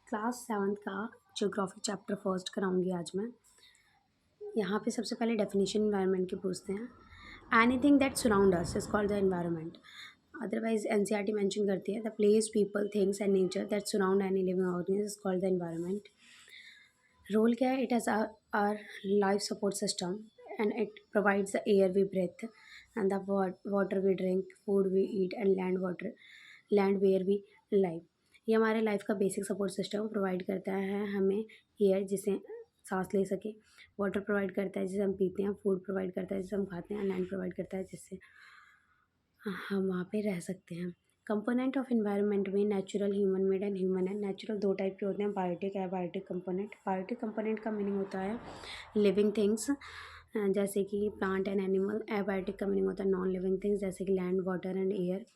Class 7th का geography chapter first कराऊंगी आज मैं। यहाँ पे सबसे पहले डेफिनेशन एनवायरनमेंट की पूछते हैं। Anything that surround us is called the environment. Otherwise NCERT mention करती है the place people things and nature that surround any living organism is called the environment. Role क्या है? It has our life support system and it provides the air we breathe and the water we drink, food we eat and land where we live. ये हमारे life का basic support system provide करता है हमें air जिसे सांस ले सके, वाटर प्रोवाइड करता है जिसे हम पीते हैं, फूड प्रोवाइड करता है जिसे हम खाते हैं, लैंड प्रोवाइड करता है जिससे हम वहाँ पे रह सकते हैं। कंपोनेंट ऑफ एनवायरनमेंट में natural, human made and human है। नेचुरल दो टाइप के होते हैं, biotic, abiotic component. Biotic component का मीनिंग होता है लिविंग थिंग्स जैसे कि प्लांट एंड एनिमल। एबायोटिक का मीनिंग होता है नॉन लिविंग थिंग्स जैसे कि land, water and air.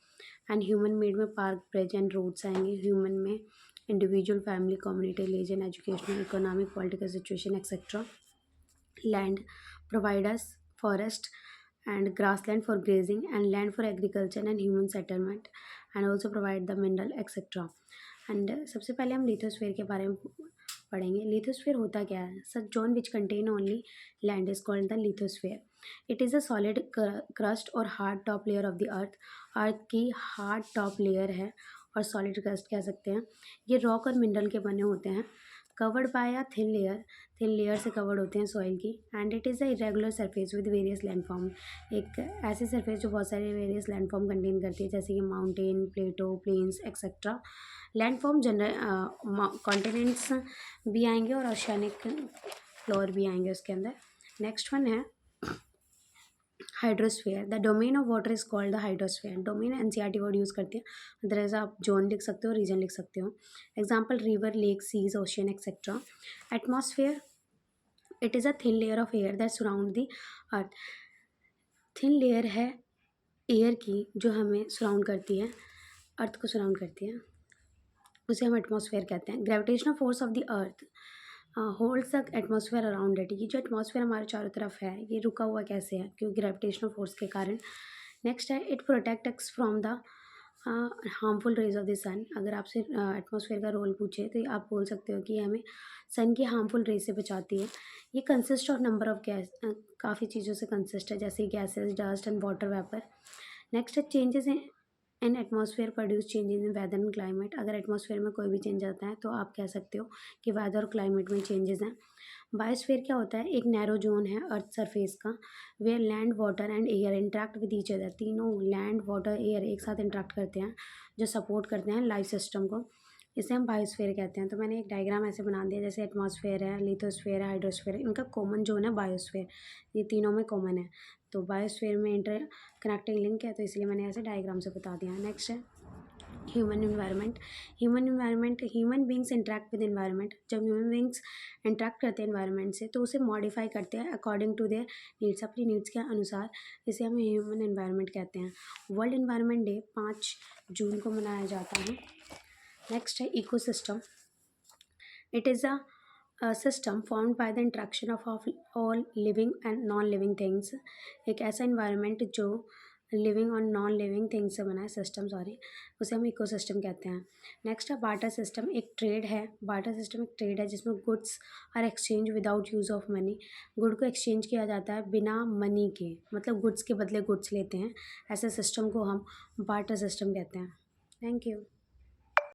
And human made में पार्क, ब्रिज एंड रोड्स आएंगे। ह्यूमन में individual, family, community, religion, educational, economic, political situation etcetera. Land providers forest and grassland for grazing and land for agriculture and human settlement and also provide the mineral etc. and सबसे पहले हम lithosphere के बारे में पढ़ेंगे। Lithosphere होता क्या है? Such zone which contain only land is called the lithosphere. It is a solid crust और hard top layer of the earth. Earth की हार्ड टॉप लेयर है और सॉलिड क्रस्ट कह सकते हैं। ये रॉक और मिनरल के बने होते हैं। Covered by a thin layer से कवर्ड होते हैं सॉइल की। And it is a irregular surface with various landform. एक ऐसी सरफेस जो बहुत सारे वेरियस लैंडफॉर्म कंटेन करती है जैसे कि mountain, plateau, plains etcetera. Landform general continents भी आएंगे और ओशियानिक फ्लोर भी आएंगे उसके अंदर। नेक्स्ट वन है hydrosphere. The domain of water is called the hydrosphere. Domain NCERT word use करती है, अदरवाइज आप जोन लिख सकते हो, रीजन लिख सकते हो। Example river, lake, seas, ocean etcetera. Atmosphere, it is a thin layer of air that surround the earth. Thin layer है एयर की जो हमें सराउंड करती है, अर्थ को सराउंड करती है, उसे हम एटमॉस्फेयर कहते हैं। Gravitational force of the earth holds the atmosphere around it. ये जो एटमॉस्फेयर हमारे चारों तरफ है ये रुका हुआ कैसे है? क्योंकि ग्रेविटेशनल फोर्स के कारण। नेक्स्ट है it protect us from the harmful rays of the sun. अगर आपसे एटमॉस्फेयर का रोल पूछे तो आप बोल सकते हो कि हमें सन की हार्मफुल रेज से बचाती है। ये consist of number of gas, काफ़ी चीज़ों से कंसिस्ट है जैसे gases, dust and water vapour. Next है changes in atmosphere produce changes in weather and climate. अगर एटमॉस्फेयर में कोई भी चेंज आता है तो आप कह सकते हो कि वेदर और क्लाइमेट में चेंजेस हैं। बायोस्फीयर क्या होता है? एक नैरो जोन है अर्थ सरफेस का where land, water and air interact with each other. तीनों लैंड, वाटर, एयर एक साथ इंटरेक्ट करते हैं जो सपोर्ट करते हैं लाइफ सिस्टम को। इसे हम बायोस्फीयर कहते हैं। तो मैंने एक डायग्राम ऐसे बना दिया जैसे एटमॉस्फेयर है, लिथोस्फीयर है, हाइड्रोस्फीयर है, इनका कॉमन जोन है बायोस्फीयर। ये तीनों में कॉमन है। तो बायोस्फीयर में इंटर कनेक्टिंग लिंक है तो इसलिए मैंने ऐसे डायग्राम से बता दिया। नेक्स्ट है human environment. Human beings interact with environment. जब ह्यूमन बींग्स इंटरेक्ट करते हैं इन्वायरमेंट से तो उसे मॉडिफाई करते हैं अकॉर्डिंग टू देयर नीड्स, अपनी नीड्स के अनुसार। इसे हम ह्यूमन इन्वायरमेंट कहते हैं। वर्ल्ड इन्वायरमेंट डे 5 जून को मनाया जाता है। नेक्स्ट है ecosystem. It is a system formed by the interaction of all living and non living things. एक ऐसा इन्वायरमेंट जो लिविंग और नॉन लिविंग थिंग्स से बना है, सिस्टम सॉरी, उसे हम इकोसिस्टम कहते हैं। नेक्स्ट है बार्टर सिस्टम। एक ट्रेड है, बार्टर सिस्टम एक ट्रेड है जिसमें goods are exchange without use of money. Good को एक्सचेंज किया जाता है बिना मनी के, मतलब गुड्स के बदले गुड्स लेते हैं। ऐसे सिस्टम को हम बार्टर सिस्टम कहते हैं। Thank you.